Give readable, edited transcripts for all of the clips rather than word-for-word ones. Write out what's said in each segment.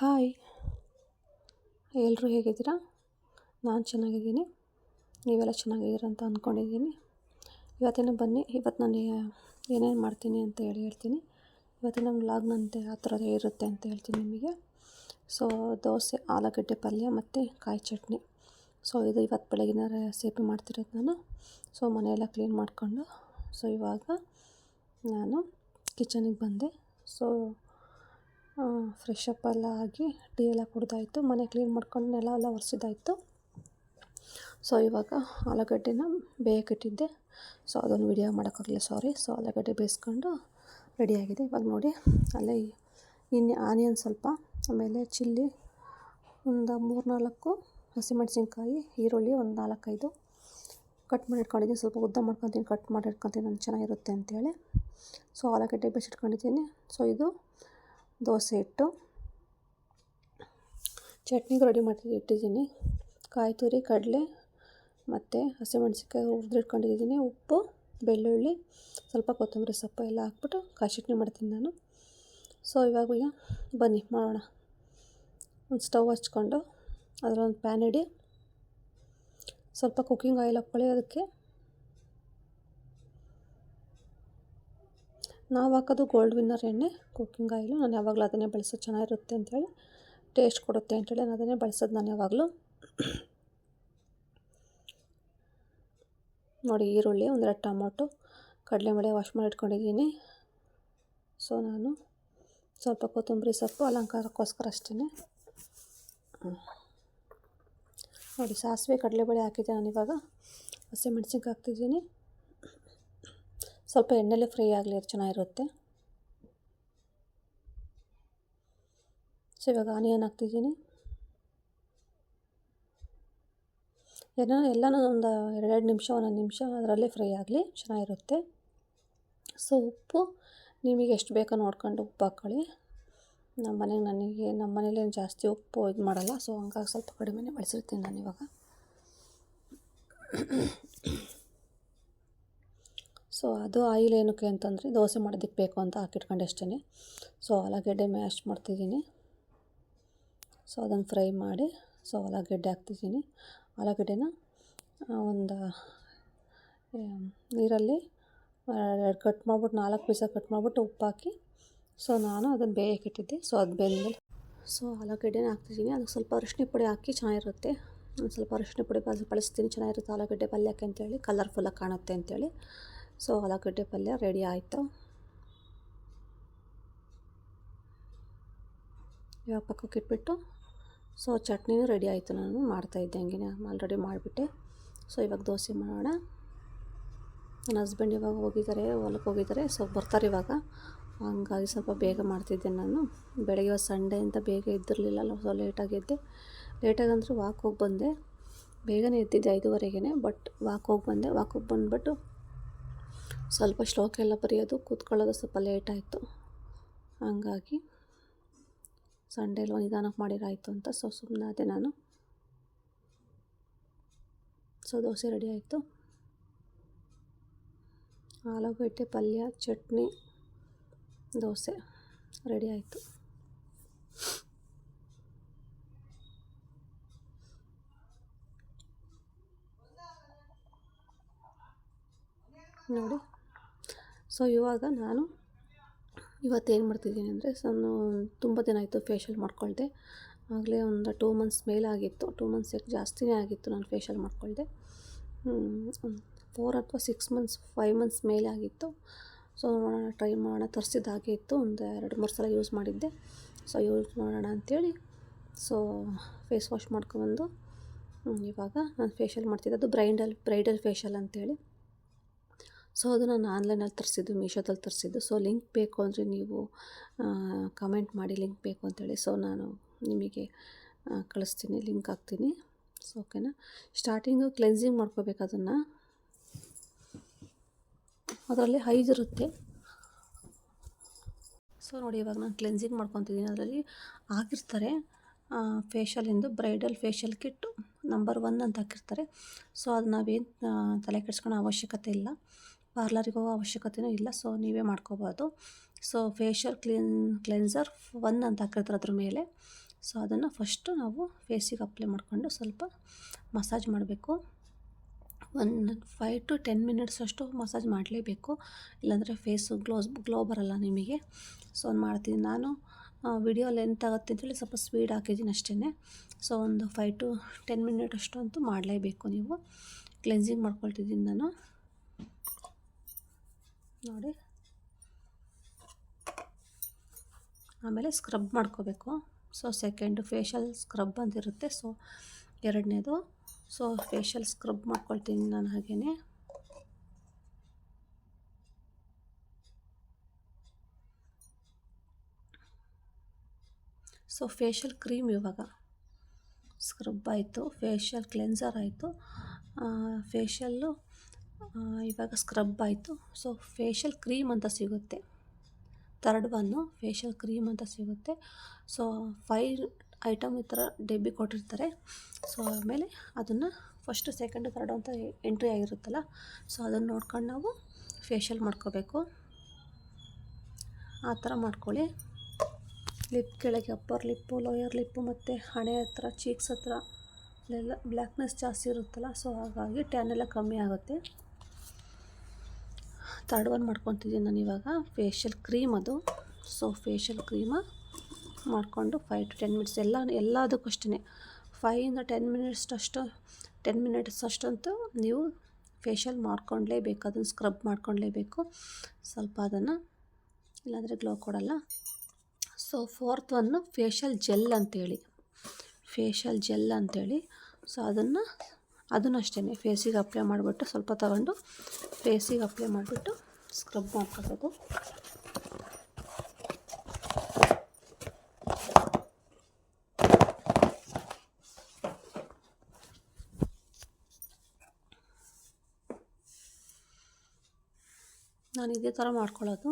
Hi, ಎಲ್ಲರೂ ಹೇಗಿದ್ದೀರಾ? ನಾನು ಚೆನ್ನಾಗಿದ್ದೀನಿ. ನೀವೆಲ್ಲ ಚೆನ್ನಾಗಿದ್ದೀರ ಅಂತ ಅಂದ್ಕೊಂಡಿದ್ದೀನಿ. ಇವತ್ತು ನಾನು ಏನೇನು ಮಾಡ್ತೀನಿ ಅಂತ ಹೇಳ್ತೀನಿ. ಇವತ್ತಿನ ವ್ಲಾಗ್ನಂತೆ ಆ ಥರ ಇರುತ್ತೆ ಅಂತ ಹೇಳ್ತೀನಿ ನಿಮಗೆ. ಸೊ ದೋಸೆ, ಆಲೂಗಡ್ಡೆ ಪಲ್ಯ ಮತ್ತು ಕಾಯಿ ಚಟ್ನಿ. ಸೊ ಇದು ಇವತ್ತು ಬೆಳಗಿನ ರೆಸಿಪಿ ಮಾಡ್ತಿರೋದು ನಾನು. ಸೊ ಮನೆಯೆಲ್ಲ ಕ್ಲೀನ್ ಮಾಡಿಕೊಂಡು ಇವಾಗ ನಾನು ಕಿಚನಿಗೆ ಬಂದೆ. ಸೊ ಫ್ರೆಶ್ ಅಪ್ ಎಲ್ಲ ಆಗಿ ಟೀ ಎಲ್ಲ ಕುಡ್ದಾಯಿತು, ಮನೆ ಕ್ಲೀನ್ ಮಾಡ್ಕೊಂಡು ನೆಲ ಎಲ್ಲ ಒರೆಸಿದ್ದಾಯಿತು. ಸೊ ಇವಾಗ ಆಲೂಗಡ್ಡೆನ ಬೇಯಕ್ಕಿಟ್ಟಿದ್ದೆ. ಸೊ ಅದೊಂದು ವಿಡಿಯೋ ಮಾಡೋಕ್ಕಾಗಲಿಲ್ಲ, ಸಾರಿ. ಸೊ ಆಲೂಗಡ್ಡೆ ಬೇಯಿಸ್ಕೊಂಡು ರೆಡಿಯಾಗಿದೆ. ಇವಾಗ ನೋಡಿ, ಅಲ್ಲೇ ಆನಿಯನ್ ಸ್ವಲ್ಪ, ಆಮೇಲೆ ಚಿಲ್ಲಿ ಒಂದು 3-4 ಹಸಿಮೆಣಸಿನ್ಕಾಯಿ, ಈರುಳ್ಳಿ ಒಂದು 4-5 ಕಟ್ ಮಾಡಿ ಇಟ್ಕೊಂಡಿದ್ದೀನಿ. ಸ್ವಲ್ಪ ಉದ್ದ ಮಾಡ್ಕೊತೀನಿ, ಕಟ್ ಮಾಡಿ ಇಟ್ಕೊತೀನಿ, ನಾನು ಚೆನ್ನಾಗಿರುತ್ತೆ ಅಂತೇಳಿ. ಸೊ ಆಲೂಗಡ್ಡೆ ಬೇಯಿಸಿಟ್ಕೊಂಡಿದ್ದೀನಿ. ಸೊ ಇದು ದೋಸೆ ಹಿಟ್ಟು. ಚಟ್ನಿಗೆ ರೆಡಿ ಮಾಡಿ ಇಟ್ಟಿದ್ದೀನಿ. ಕಾಯಿ ತುರಿ, ಕಡಲೆ ಮತ್ತು ಹಸಿಮೆಣಸಿನ್ಕಾಯಿ ಹುರಿದಿಟ್ಕೊಂಡಿದ್ದೀನಿ. ಉಪ್ಪು, ಬೆಳ್ಳುಳ್ಳಿ, ಸ್ವಲ್ಪ ಕೊತ್ತಂಬರಿ ಸೊಪ್ಪು ಎಲ್ಲ ಹಾಕ್ಬಿಟ್ಟು ಕಾಯಿ ಚಟ್ನಿ ಮಾಡ್ತೀನಿ ನಾನು. ಸೊ ಇವಾಗ ಬನ್ನಿ ಮಾಡೋಣ. ಒಂದು ಸ್ಟವ್ ಹಚ್ಕೊಂಡು ಅದರೊಂದು ಪ್ಯಾನ್ ಇಡಿ. ಸ್ವಲ್ಪ ಕುಕ್ಕಿಂಗ್ ಆಯಿಲ್ ಹಾಕ್ಕೊಳ್ಳಿ. ಅದಕ್ಕೆ ನಾವು ಹಾಕೋದು ಗೋಲ್ಡ್ ವಿನ್ನರ್ ಎಣ್ಣೆ, ಕುಕ್ಕಿಂಗ್ ಆಯಿಲು. ನಾನು ಯಾವಾಗಲೂ ಅದನ್ನೇ ಬಳಸೋದು, ಚೆನ್ನಾಗಿರುತ್ತೆ ಅಂಥೇಳಿ, ಟೇಸ್ಟ್ ಕೊಡುತ್ತೆ ಅಂಥೇಳಿ ನಾನು ಅದನ್ನೇ ಬಳಸೋದು ನಾನು ಯಾವಾಗಲೂ. ನೋಡಿ, ಈರುಳ್ಳಿ, 1-2 ಟೊಮೊಟೊ, ಕಡಲೆಬೇಳೆ ವಾಶ್ ಮಾಡಿ ಇಟ್ಕೊಂಡಿದ್ದೀನಿ. ಸೊ ನಾನು ಸ್ವಲ್ಪ ಕೊತ್ತಂಬರಿ ಸೊಪ್ಪು ಅಲಂಕಾರಕ್ಕೋಸ್ಕರ ಅಷ್ಟೇ. ನೋಡಿ, ಸಾಸಿವೆ, ಕಡಲೆಬೇಳೆ ಹಾಕಿದ್ದೆ ನಾನು. ಇವಾಗ ಹಸಿಮೆಣಸಿನ್ಕಾಯಿ ಹಾಕ್ತಿದ್ದೀನಿ. ಸ್ವಲ್ಪ ಎಣ್ಣೆಲೆ ಫ್ರೈ ಆಗಲಿ, ಅದು ಚೆನ್ನಾಗಿರುತ್ತೆ. ಸೊ ಇವಾಗ ಆನಿಯನ್ ಹಾಕ್ತಿದ್ದೀನಿ. ಎಲ್ಲನೂ ಒಂದು 2 ನಿಮಿಷ, 1 ನಿಮಿಷ ಅದರಲ್ಲೇ ಫ್ರೈ ಆಗಲಿ, ಚೆನ್ನಾಗಿರುತ್ತೆ. ಸೊ ಉಪ್ಪು ನಿಮಗೆ ಎಷ್ಟು ಬೇಕೋ ನೋಡ್ಕೊಂಡು ಉಪ್ಪು ಹಾಕ್ಕೊಳ್ಳಿ. ನಮ್ಮ ಮನೇಲಿ ಜಾಸ್ತಿ ಉಪ್ಪು ಇದು ಮಾಡಲ್ಲ. ಸೊ ಹಂಗಾಗಿ ಸ್ವಲ್ಪ ಕಡಿಮೆನೇ ಬಳಸಿರ್ತೀನಿ ನಾನು ಇವಾಗ. ಸೊ ಅದು ಆಯಿಲ್ ಏನಕ್ಕೆ ಅಂತಂದರೆ ದೋಸೆ ಮಾಡೋದಕ್ಕೆ ಬೇಕು ಅಂತ ಹಾಕಿಟ್ಕೊಂಡು ಅಷ್ಟೇ. ಸೊ ಆಲೂಗಡ್ಡೆ ಮ್ಯಾಶ್ ಮಾಡ್ತಿದ್ದೀನಿ. ಸೊ ಅದನ್ನು ಫ್ರೈ ಮಾಡಿ, ಸೊ ಆಲೂಗಡ್ಡೆ ಹಾಕ್ತಿದ್ದೀನಿ. ಆಲೂಗಡ್ಡೆನ ಒಂದು ನೀರಲ್ಲಿ 2 ಕಟ್ ಮಾಡಿಬಿಟ್ಟು, 4 ಪೀಸಾಗಿ ಕಟ್ ಮಾಡಿಬಿಟ್ಟು ಉಪ್ಪು ಹಾಕಿ, ಸೊ ನಾನು ಅದನ್ನು ಬೇಯಕ್ಕಿಟ್ಟಿದ್ದೆ. ಸೊ ಅದು ಬೆಂದಮೇಲೆ ಸೊ ಆಲೂಗಡ್ಡೆನ ಹಾಕ್ತಿದ್ದೀನಿ. ಅದಕ್ಕೆ ಸ್ವಲ್ಪ ಅರಿಶಿನ ಪುಡಿ ಹಾಕಿ ಚೆನ್ನಾಗಿರುತ್ತೆ. ಸ್ವಲ್ಪ ಅರಿಶಿನ ಪುಡಿ ಬಳಸ್ತೀನಿ, ಚೆನ್ನಾಗಿರುತ್ತೆ ಆಲೂಗಡ್ಡೆ ಪಲ್ಯಕ್ಕೆ ಅಂತೇಳಿ, ಕಲರ್ಫುಲ್ಲಾಗಿ ಕಾಣುತ್ತೆ ಅಂತೇಳಿ. ಸೊ ಆಲೂಗಡ್ಡೆ ಪಲ್ಯ ರೆಡಿ ಆಯಿತು. ಇವಾಗ ಪಕ್ಕಕ್ಕೆ ಇಟ್ಬಿಟ್ಟು, ಸೊ ಚಟ್ನಿನೂ ರೆಡಿ ಆಯಿತು. ನಾನು ಮಾಡ್ತಾಯಿದ್ದೆ ಹಂಗೆ, ಆಲ್ರೆಡಿ ಮಾಡಿಬಿಟ್ಟೆ. ಸೊ ಇವಾಗ ದೋಸೆ ಮಾಡೋಣ. ನನ್ನ ಹಸ್ಬೆಂಡ್ ಇವಾಗ ಹೊಲಕ್ಕೆ ಹೋಗಿದ್ದಾರೆ. ಸೊ ಬರ್ತಾರೆ ಇವಾಗ, ಹಂಗಾಗಿ ಸ್ವಲ್ಪ ಬೇಗ ಮಾಡ್ತಿದ್ದೆ ನಾನು. ಬೆಳಗ್ಗೆ ಸಂಡೇ ಅಂತ ಬೇಗ ಎದ್ದಿರಲಿಲ್ಲ. ಸೊ ಲೇಟಾಗಿ ಅಂದರೆ ವಾಕ್ ಹೋಗಿ ಬಂದೆ. ಬೇಗನೆ ಎದ್ದಿದ್ದೆ 5:30ಗೆ, ಬಟ್ ವಾಕ್ ಹೋಗಿ ಬಂದುಬಿಟ್ಟು ಸ್ವಲ್ಪ ಶ್ಲೋಕ ಎಲ್ಲ ಬರೆಯೋದು, ಕೂತ್ಕೊಳ್ಳೋದು ಸ್ವಲ್ಪ ಲೇಟಾಯಿತು. ಹಂಗಾಗಿ ಸಂಡೇಲಿ ನಿಧಾನಕ್ಕೆ ಮಾಡಿರಾಯಿತು ಅಂತ ಸೊ ಸುಮ್ಮನಾದೆ ನಾನು. ಸೊ ದೋಸೆ ರೆಡಿ ಆಯಿತು. ಆಲೂಗಡ್ಡೆ ಪಲ್ಯ, ಚಟ್ನಿ, ದೋಸೆ ರೆಡಿ ಆಯಿತು. ನೋಡಿ, ಸೊ ಇವಾಗ ನಾನು ಇವತ್ತೇನು ಮಾಡ್ತಿದ್ದೀನಿ ಅಂದರೆ, ನಾನು ತುಂಬ ದಿನ ಆಯಿತು ಫೇಶಿಯಲ್ ಮಾಡ್ಕೊಳ್ದೆ. ಆಗಲೇ ಒಂದು 2 ಮಂತ್ಸ್ ಮೇಲೆ ಆಗಿತ್ತು. 2 ಮಂತ್ಸ್ ಯಾಕೆ ಜಾಸ್ತಿನೇ ಆಗಿತ್ತು ನಾನು ಫೇಶಿಯಲ್ ಮಾಡ್ಕೊಳ್ದೆ. 4 ಅಥವಾ 6 ಮಂತ್ಸ್, 5 ಮಂತ್ಸ್ ಮೇಲೆ ಆಗಿತ್ತು. ಸೊ ನೋಡೋಣ, ಟ್ರೈ ಮಾಡೋಣ. ತರಿಸಿದ್ದಾಗೆ ಇತ್ತು, ಒಂದು 2-3 ಸಲ ಯೂಸ್ ಮಾಡಿದ್ದೆ. ಸೊ ಯೂಸ್ ಮಾಡೋಣ ಅಂಥೇಳಿ ಸೊ ಫೇಸ್ ವಾಶ್ ಮಾಡ್ಕೊಬಂದು ಇವಾಗ ನಾನು ಫೇಶಿಯಲ್ ಮಾಡ್ತಿದ್ದೆ. ಅದು ಬ್ರೈಡಲ್ ಫೇಶಿಯಲ್ ಅಂಥೇಳಿ. ಸೊ ಅದು ನಾನು ಆನ್ಲೈನಲ್ಲಿ ತರಿಸಿದ್ದು, ಮೀಶೋದಲ್ಲಿ ತರಿಸಿದ್ದು. ಸೊ ಲಿಂಕ್ ಬೇಕು ಅಂದರೆ ನೀವು ಕಮೆಂಟ್ ಮಾಡಿ, ಲಿಂಕ್ ಬೇಕು ಅಂತೇಳಿ. ಸೊ ನಾನು ನಿಮಗೆ ಕಳಿಸ್ತೀನಿ, ಲಿಂಕ್ ಹಾಕ್ತೀನಿ. ಸೊ ಓಕೆನಾ. ಸ್ಟಾರ್ಟಿಂಗು ಕ್ಲೆನ್ಸಿಂಗ್ ಮಾಡ್ಕೋಬೇಕು. ಅದರಲ್ಲಿ 5 ಇರುತ್ತೆ. ಸೊ ನೋಡಿ, ಇವಾಗ ನಾನು ಕ್ಲೆನ್ಸಿಂಗ್ ಮಾಡ್ಕೊತಿದ್ದೀನಿ. ಅದರಲ್ಲಿ ಹಾಕಿರ್ತಾರೆ ಫೇಶಿಯಲಿಂದು ಬ್ರೈಡಲ್ ಫೇಶಿಯಲ್ ಕಿಟ್ಟು ನಂಬರ್ 1 ಅಂತ ಹಾಕಿರ್ತಾರೆ. ಸೊ ಅದು ನಾವೇನು ತಲೆ ಕೆಡಿಸ್ಕೊಳ್ಳೋ ಅವಶ್ಯಕತೆ ಇಲ್ಲ, ಪಾರ್ಲರಿಗೆ ಹೋಗೋ ಅವಶ್ಯಕತೆಯೂ ಇಲ್ಲ. ಸೊ ನೀವೇ ಮಾಡ್ಕೋಬೋದು. ಸೊ ಫೇಶಿಯಲ್ ಕ್ಲೆನ್ಸರ್ 1 ಅಂತ ಹಾಕಿರ್ತಾರೆ ಅದ್ರ ಮೇಲೆ. ಸೊ ಅದನ್ನು ಫಸ್ಟು ನಾವು ಫೇಸಿಗೆ ಅಪ್ಲೈ ಮಾಡಿಕೊಂಡು ಸ್ವಲ್ಪ ಮಸಾಜ್ ಮಾಡಬೇಕು. ಒಂದು 5 to 10 ಮಿನಿಟ್ಸ್ ಅಷ್ಟು ಮಸಾಜ್ ಮಾಡಲೇಬೇಕು, ಇಲ್ಲಾಂದರೆ ಫೇಸು ಗ್ಲೋ ಬರಲ್ಲ ನಿಮಗೆ. ಸೊ ಮಾಡ್ತೀನಿ ನಾನು. ವಿಡಿಯೋ ಲೆಂತ್ ಆಗುತ್ತೆ ಅಂತೇಳಿ ಸ್ವಲ್ಪ ಸ್ಪೀಡ್ ಹಾಕಿದ್ದೀನಿ ಅಷ್ಟೇ. ಸೊ ಒಂದು 5 to 10 ಮಿನಿಟ್ ಅಷ್ಟು ಅಂತೂ ಮಾಡಲೇಬೇಕು ನೀವು. ಕ್ಲೆನ್ಸಿಂಗ್ ಮಾಡ್ಕೊಳ್ತಿದ್ದೀನಿ ನಾನು ನೋಡಿ. ಆಮೇಲೆ ಸ್ಕ್ರಬ್ ಮಾಡ್ಕೋಬೇಕು. ಸೊ ಸೆಕೆಂಡು ಫೇಶಿಯಲ್ ಸ್ಕ್ರಬ್ ಅಂತಿರುತ್ತೆ. ಸೊ ಎರಡನೇದು. ಸೊ ಫೇಶಿಯಲ್ ಸ್ಕ್ರಬ್ ಮಾಡ್ಕೊಳ್ತೀನಿ ನಾನು ಹಾಗೆಯೇ. ಸೊ ಫೇಶಿಯಲ್ ಕ್ರೀಮ್ ಇವಾಗ ಸ್ಕ್ರಬ್ ಆಯಿತು, ಫೇಶಿಯಲ್ ಕ್ಲೆನ್ಸರ್ ಆಯಿತು, ಫೇಶಿಯಲ್ಲು ಇವಾಗ ಸ್ಕ್ರಬ್ ಆಯಿತು. ಸೊ ಫೇಶಿಯಲ್ ಕ್ರೀಮ್ ಅಂತ ಸಿಗುತ್ತೆ, ಥರ್ಡ್ ಒನ್ನು ಫೇಶಿಯಲ್ ಕ್ರೀಮ್ ಅಂತ ಸಿಗುತ್ತೆ. ಸೊ 5 ಐಟಮ್ ಈ ಥರ ಡಬ್ಬಿ ಕೊಟ್ಟಿರ್ತಾರೆ. ಸೊ ಆಮೇಲೆ ಅದನ್ನು ಫಸ್ಟು ಸೆಕೆಂಡು ಥರ್ಡು ಅಂತ ಎಂಟ್ರಿ ಆಗಿರುತ್ತಲ್ಲ, ಸೊ ಅದನ್ನು ನೋಡ್ಕೊಂಡು ನಾವು ಫೇಶಿಯಲ್ ಮಾಡ್ಕೋಬೇಕು. ಆ ಥರ ಮಾಡ್ಕೊಳ್ಳಿ. ಲಿಪ್ ಕೆಳಗೆ ಅಪ್ಪರ್ ಲಿಪ್ಪು, ಲೋಯರ್ ಲಿಪ್ಪು ಮತ್ತು ಹಣೆ ಹತ್ರ, ಚೀಕ್ಸ್ ಹತ್ರ ಅಲ್ಲೆಲ್ಲ ಬ್ಲ್ಯಾಕ್ನೆಸ್ ಜಾಸ್ತಿ ಇರುತ್ತಲ್ಲ, ಸೊ ಹಾಗಾಗಿ ಟ್ಯಾನ್ ಎಲ್ಲ ಕಮ್ಮಿ ಆಗುತ್ತೆ. ಥರ್ಡ್ ಒನ್ ಮಾಡ್ಕೊತಿದ್ದೀನಿ ನಾನು ಇವಾಗ ಫೇಶಿಯಲ್ ಕ್ರೀಮ್ ಅದು. ಸೊ ಫೇಶಿಯಲ್ ಕ್ರೀಮ ಮಾಡಿಕೊಂಡು 5 to 10 ಮಿನಿಟ್ಸ್ ಎಲ್ಲದಕ್ಕೂ ಅಷ್ಟೇ 5 ಇಂದ 10 ಮಿನಿಟ್ಸ್ ಅಷ್ಟಂತೂ ನೀವು ಫೇಶಿಯಲ್ ಮಾಡ್ಕೊಳ್ಲೇಬೇಕು, ಅದನ್ನು ಸ್ಕ್ರಬ್ ಮಾಡ್ಕೊಳ್ಲೇಬೇಕು ಸ್ವಲ್ಪ ಅದನ್ನು, ಇಲ್ಲಾಂದರೆ ಗ್ಲೋ ಕೊಡಲ್ಲ. So fourth one facial gel ಅಂತೇಳಿ, ಸೊ ಅದನ್ನು ಅಷ್ಟೇ ಫೇಸಿಗೆ ಅಪ್ಲೈ ಮಾಡಿಬಿಟ್ಟು ಸ್ವಲ್ಪ ತಗೊಂಡು ಫೇಸಿಗೆ ಅಪ್ಲೈ ಮಾಡಿಬಿಟ್ಟು ಸ್ಕ್ರಬ್ ಮಾಡ್ಕೋಬೇಕು. ನಾನು ಇದೇ ಥರ ಮಾಡ್ಕೊಳ್ಳೋದು.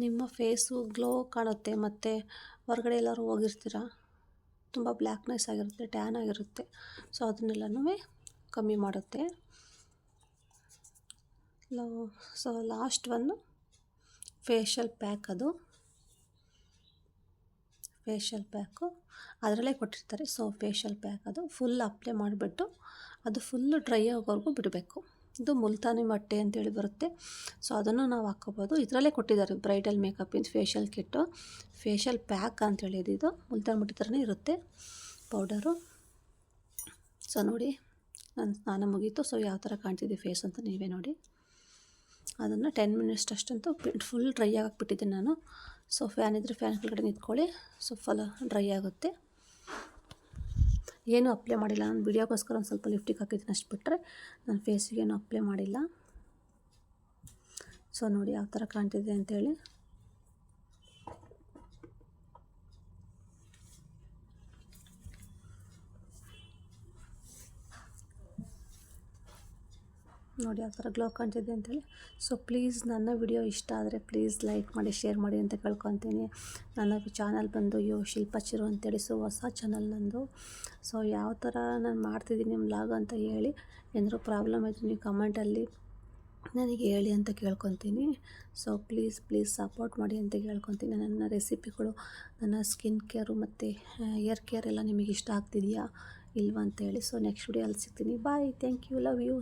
ನಿಮ್ಮ ಫೇಸು ಗ್ಲೋ ಕಾಣುತ್ತೆ, ಮತ್ತು ಹೊರಗಡೆ ಎಲ್ಲರೂ ಹೋಗಿರ್ತೀರ, ತುಂಬ ಬ್ಲ್ಯಾಕ್ನೆಸ್ ಆಗಿರುತ್ತೆ, ಟ್ಯಾನ್ ಆಗಿರುತ್ತೆ. ಸೊ ಅದನ್ನೆಲ್ಲನೂ ಕಮ್ಮಿ ಮಾಡುತ್ತೆ. So last one facial pack, ಅದು ಫೇಶಿಯಲ್ ಪ್ಯಾಕು ಅದರಲ್ಲೇ ಕೊಟ್ಟಿರ್ತಾರೆ. ಸೊ ಫೇಶಿಯಲ್ ಪ್ಯಾಕ್ ಅದು ಫುಲ್ ಅಪ್ಲೈ ಮಾಡಿಬಿಟ್ಟು ಅದು ಫುಲ್ಲು ಡ್ರೈ ಆಗೋವರೆಗೂ ಬಿಡಬೇಕು. ಇದು ಮುಲ್ತಾನಿ ಮಟ್ಟೆ ಅಂತೇಳಿ ಬರುತ್ತೆ. ಸೊ ಅದನ್ನು ನಾವು ಹಾಕ್ಕೋಬೋದು. ಇದರಲ್ಲೇ ಕೊಟ್ಟಿದ್ದಾರೆ ಬ್ರೈಡಲ್ ಮೇಕಪ್ಪಿಂದು ಫೇಶಿಯಲ್ ಕಿಟ್ಟು, ಫೇಶಿಯಲ್ ಪ್ಯಾಕ್ ಅಂತೇಳಿ ಇದು ಮುಲ್ತಾನಿ ಮಟ್ಟೆ ಥರನೇ ಇರುತ್ತೆ ಪೌಡರು. ಸೊ ನೋಡಿ, ನನ್ನ ಸ್ನಾನ ಮುಗೀತು. ಸೊ ಯಾವ ಥರ ಕಾಣ್ತಿದೆ ಫೇಸ್ ಅಂತ ನೀವೇ ನೋಡಿ. ಅದನ್ನು 10 ಮಿನಿಟ್ಸ್ ಅಷ್ಟಂತೂ ಫುಲ್ ಡ್ರೈ ಆಗಿಬಿಟ್ಟಿದ್ದೆ ನಾನು. ಸೊ ಫ್ಯಾನ್ ಇದ್ದರೆ ಫ್ಯಾನ್ ಕೆಳಗಡೆ ನಿಂತ್ಕೊಳ್ಳಿ, ಸೊ ಫುಲ್ ಡ್ರೈ ಆಗುತ್ತೆ. ಏನೂ ಅಪ್ಲೈ ಮಾಡಿಲ್ಲ ನಾನು, ವಿಡಿಯೋಗೋಸ್ಕರ ಒಂದು ಸ್ವಲ್ಪ ಲಿಫ್ಟಿಗೆ ಹಾಕಿದ್ದೀನಿ ಅಷ್ಟು ಬಿಟ್ಟರೆ ನಾನು ಫೇಸಿಗೆ ಏನೂ ಅಪ್ಲೈ ಮಾಡಿಲ್ಲ. ಸೊ ನೋಡಿ ಯಾವ ಥರ ಕಾಣ್ತಿದೆ ಅಂಥೇಳಿ. ನೋಡಿ ಯಾವ ಥರ ಗ್ಲೋ ಕಾಣ್ತಿದೆ ಅಂತೇಳಿ. ಸೊ ಪ್ಲೀಸ್ ನನ್ನ ವಿಡಿಯೋ ಇಷ್ಟ ಆದರೆ ಪ್ಲೀಸ್ ಲೈಕ್ ಮಾಡಿ, ಶೇರ್ ಮಾಡಿ ಅಂತ ಕೇಳ್ಕೊತೀನಿ. ನನ್ನ ಚಾನಲ್ ಬಂದು ಶಿಲ್ಪಾ ಚಿರು ಅಂತೇಳಿ, ಸೊ ಹೊಸ ಚಾನಲ್ ನಂದು. ಸೊ ಯಾವ ಥರ ನಾನು ಮಾಡ್ತಿದ್ದೀನಿ ವ್ಲಾಗ್ ಅಂತ ಹೇಳಿ, ಏನಾದರೂ ಪ್ರಾಬ್ಲಮ್ ಆಯಿತು ನೀವು ಕಮೆಂಟಲ್ಲಿ ನನಗೆ ಹೇಳಿ ಅಂತ ಕೇಳ್ಕೊತೀನಿ. ಸೊ ಪ್ಲೀಸ್ ಸಪೋರ್ಟ್ ಮಾಡಿ ಅಂತ ಕೇಳ್ಕೊತೀನಿ. ನನ್ನ ರೆಸಿಪಿಗಳು, ನನ್ನ ಸ್ಕಿನ್ ಕೇರು ಮತ್ತು ಹೇರ್ ಕೇರ್ ಎಲ್ಲ ನಿಮಗೆ ಇಷ್ಟ ಆಗ್ತಿದೆಯಾ ಇಲ್ವಾ ಅಂತೇಳಿ. ಸೊ ನೆಕ್ಸ್ಟ್ ವಿಡಿಯೋ ಅಲ್ಲಿ ಸಿಗ್ತೀನಿ. ಬಾಯ್, ಥ್ಯಾಂಕ್ ಯು, ಲವ್ ಯು.